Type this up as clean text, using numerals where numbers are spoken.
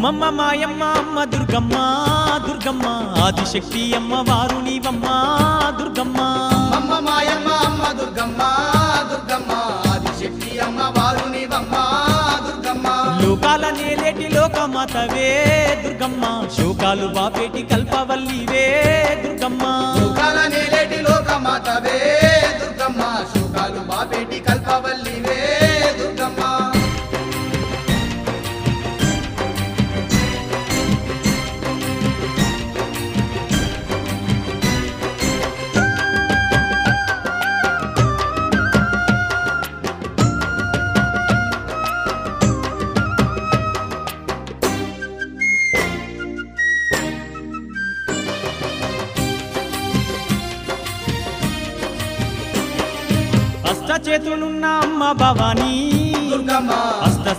అమ్మమ్మ మాయమ్మ అమ్మ దుర్గమ్మ దుర్గమ్మ ఆదిశక్తి అమ్మ వారు నీవమ్మ దుర్గమ్మ అమ్మ మాయమ్మ అమ్మ దుర్గమ్మ దుర్గమ్మ ఆదిశక్తి అమ్మ వారు నీవమ్మ దుర్గమ్మ లోకాల నేలేటి లోకమాతవే దుర్గమ్మ శోకాలు బాపేటి కల్పవల్లివే దుర్గమ్మ లోకాల నేలేటి లోకమాతవే దుర్గమ్మ శోకాలు బాపేటి కల్పవల్లివే దుర్గమ్మ చేతులున్న అమ్మ భవానీ దుర్గమ్మ అష్ట